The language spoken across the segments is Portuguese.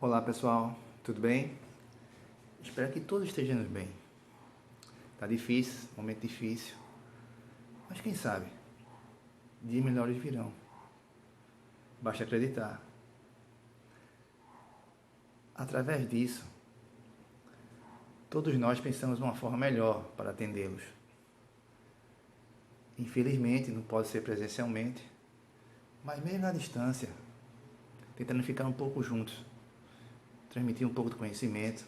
Olá pessoal, tudo bem? Espero que todos estejam bem. Tá difícil, momento difícil, mas quem sabe, dias melhores virão. Basta acreditar. Através disso, todos nós pensamos uma forma melhor para atendê-los. Infelizmente, não pode ser presencialmente, mas mesmo à distância, tentando ficar um pouco juntos, transmitir um pouco de conhecimento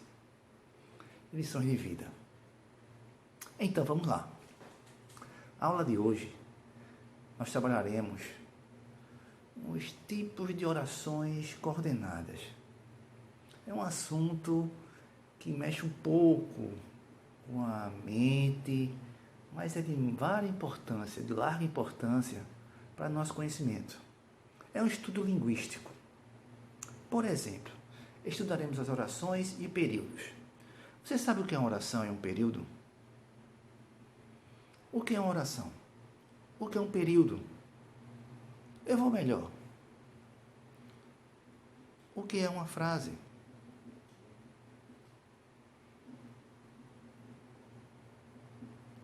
e lições de vida. Então, vamos lá. A aula de hoje, nós trabalharemos os tipos de orações coordenadas. É um assunto que mexe um pouco com a mente, mas é de larga importância para nosso conhecimento. É um estudo linguístico. Por exemplo, estudaremos as orações e períodos. Você sabe o que é uma oração e um período? O que é uma oração? O que é um período? Eu vou melhor. O que é uma frase?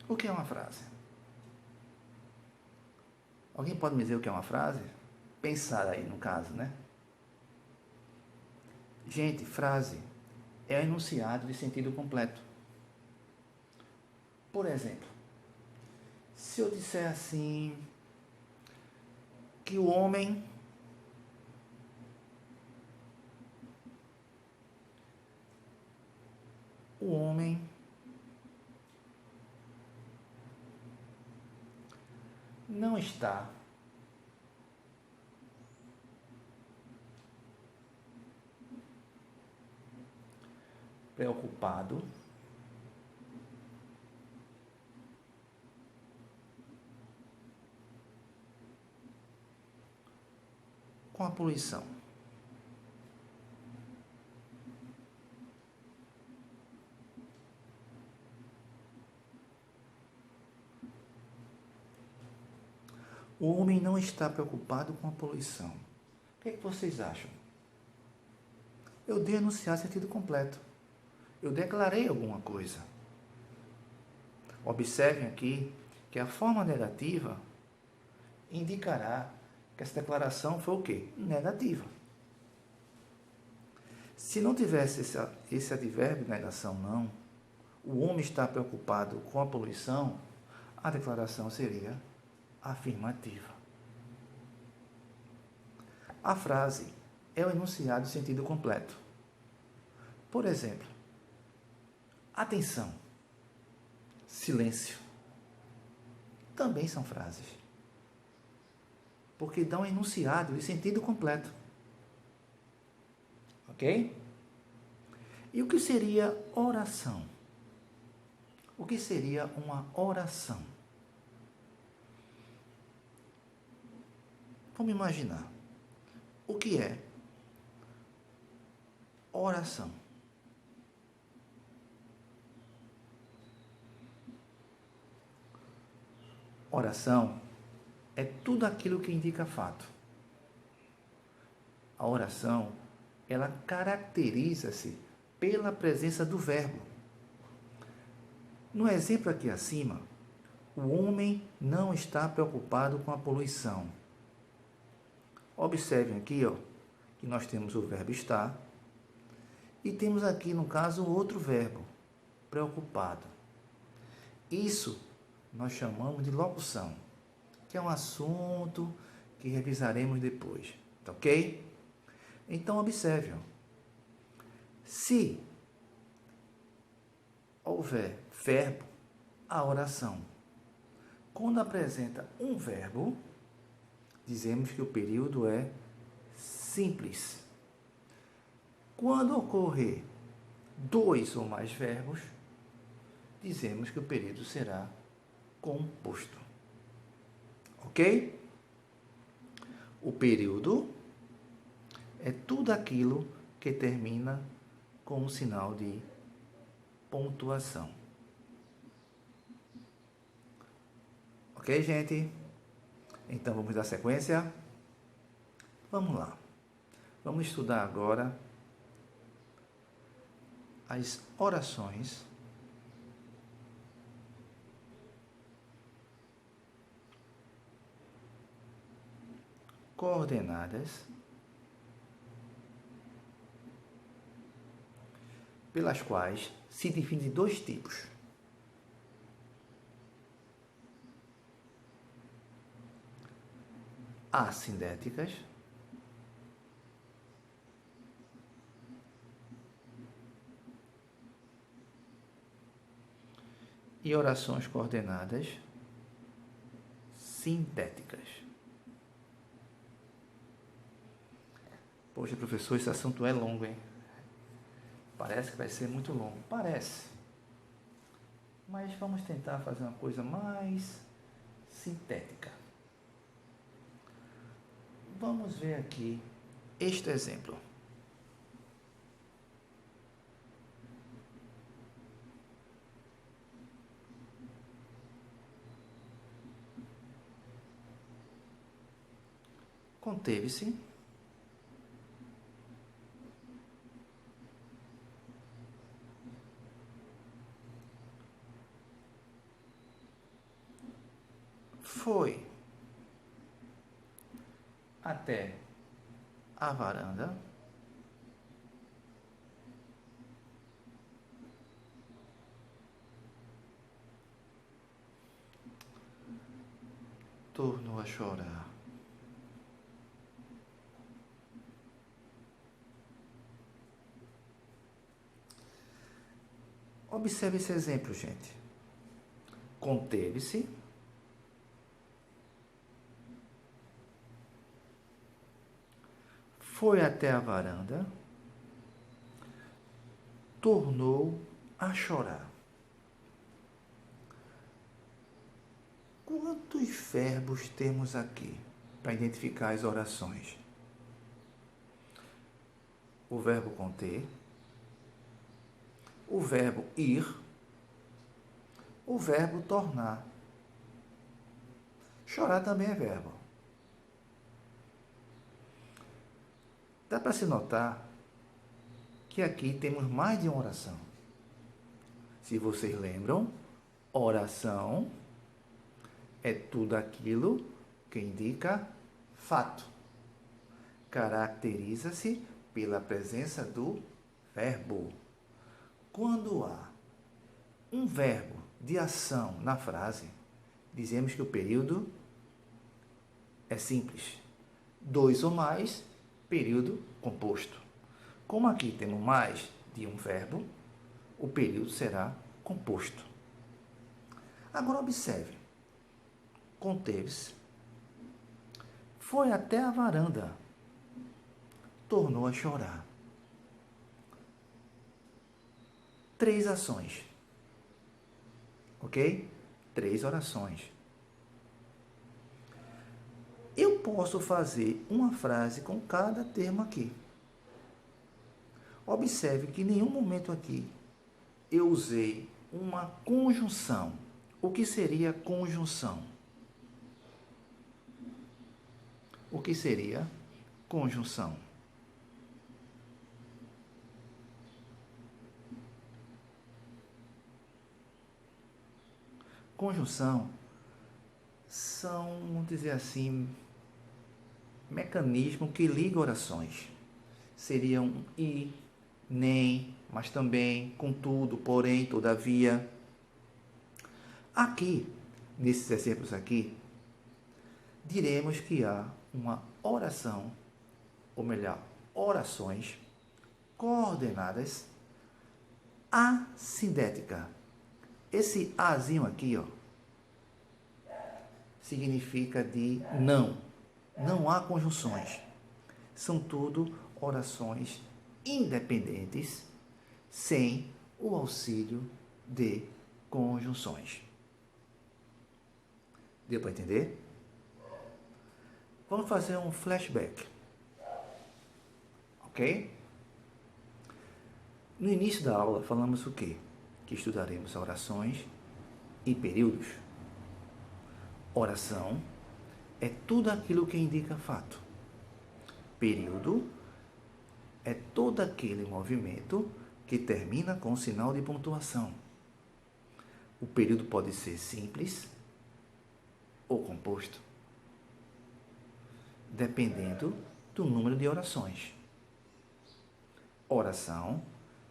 O que é uma frase? Alguém pode me dizer o que é uma frase? Pensar aí no caso, né? Gente, frase é o enunciado de sentido completo. Por exemplo, se eu disser assim, que o homem não está preocupado com a poluição. O homem não está preocupado com a poluição. O que é que vocês acham? Eu dei enunciar sentido completo. Eu declarei alguma coisa. Observem aqui que a forma negativa indicará que essa declaração foi o quê? Negativa. Se não tivesse esse advérbio negação não, o homem está preocupado com a poluição, a declaração seria afirmativa. A frase é o enunciado de sentido completo. Por exemplo, atenção, silêncio, também são frases, porque dão enunciado de sentido completo. Ok? E o que seria oração? O que seria uma oração? Vamos imaginar. O que é oração? Oração é tudo aquilo que indica fato. A oração, ela caracteriza-se pela presença do verbo. No exemplo aqui acima, o homem não está preocupado com a poluição. Observem aqui, que nós temos o verbo estar e temos aqui, no caso, outro verbo, preocupado. Isso nós chamamos de locução, que é um assunto que revisaremos depois, tá ok? Então, observe, se houver verbo, a oração. Quando apresenta um verbo, dizemos que o período é simples. Quando ocorrer dois ou mais verbos, dizemos que o período será composto. Ok? O período é tudo aquilo que termina com um sinal de pontuação. Ok, gente? Então, vamos dar sequência? Vamos lá. Vamos estudar agora as orações coordenadas pelas quais se divide em dois tipos. Assindéticas e orações coordenadas sintéticas. Poxa, professor, esse assunto é longo, hein? Parece que vai ser muito longo. Parece. Mas vamos tentar fazer uma coisa mais sintética. Vamos ver aqui este exemplo. Conteve-se foi até a varanda tornou a chorar. Observe esse exemplo, gente. Conteve-se foi até a varanda, tornou a chorar. Quantos verbos temos aqui para identificar as orações? O verbo conter, o verbo ir, o verbo tornar. Chorar também é verbo. Dá para se notar que aqui temos mais de uma oração. Se vocês lembram, oração é tudo aquilo que indica fato. Caracteriza-se pela presença do verbo. Quando há um verbo de ação na frase, dizemos que o período é simples. 2 ou mais, período composto. Como aqui temos mais de um verbo, o período será composto. Agora observe. Conteve-se. Foi até a varanda. Tornou a chorar. 3 ações. Ok? 3 orações. Eu posso fazer uma frase com cada termo aqui. Observe que em nenhum momento aqui eu usei uma conjunção. O que seria conjunção? O que seria conjunção? Conjunção são, vamos dizer assim, mecanismo que liga orações. Seriam e, nem, mas também, contudo, porém, todavia. Aqui, nesses exemplos aqui, diremos que há uma oração, ou melhor, orações coordenadas assindética. Esse azinho aqui, ó, significa de não. Não há conjunções. São tudo orações independentes, sem o auxílio de conjunções. Deu para entender? Vamos fazer um flashback. Ok? No início da aula falamos o quê? Que estudaremos orações e períodos. Oração é tudo aquilo que indica fato. Período é todo aquele movimento que termina com um sinal de pontuação. O período pode ser simples ou composto, dependendo do número de orações. Oração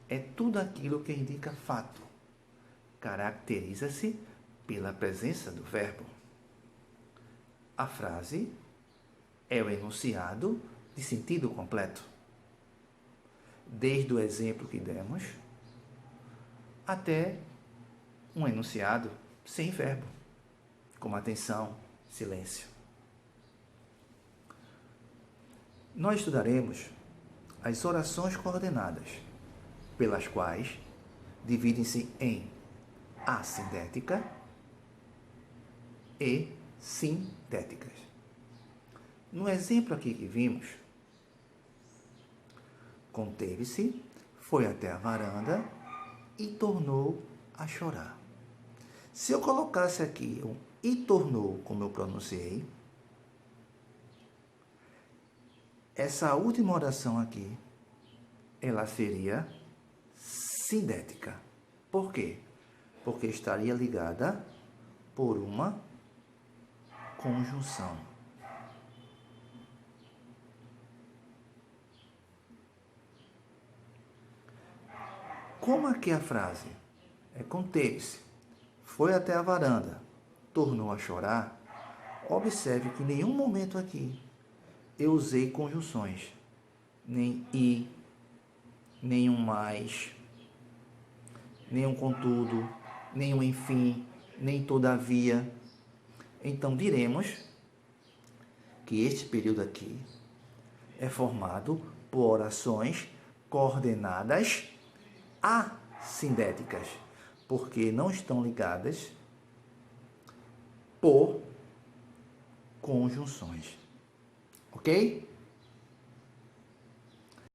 é tudo aquilo que indica fato. Caracteriza-se pela presença do verbo. A frase é o enunciado de sentido completo. Desde o exemplo que demos até um enunciado sem verbo, como atenção, silêncio. Nós estudaremos as orações coordenadas, pelas quais dividem-se em assindética e sindéticas. No exemplo aqui que vimos, conteve-se, foi até a varanda e tornou a chorar. Se eu colocasse aqui um e tornou, como eu pronunciei, essa última oração aqui, ela seria sindética. Por quê? Porque estaria ligada por uma conjunção. Como aqui a frase é conteve-se, foi até a varanda, tornou a chorar, observe que em nenhum momento aqui eu usei conjunções, nem e, nem um mais, nem um contudo, nem um enfim, nem todavia. Então diremos que este período aqui é formado por orações coordenadas assindéticas, porque não estão ligadas por conjunções. Ok?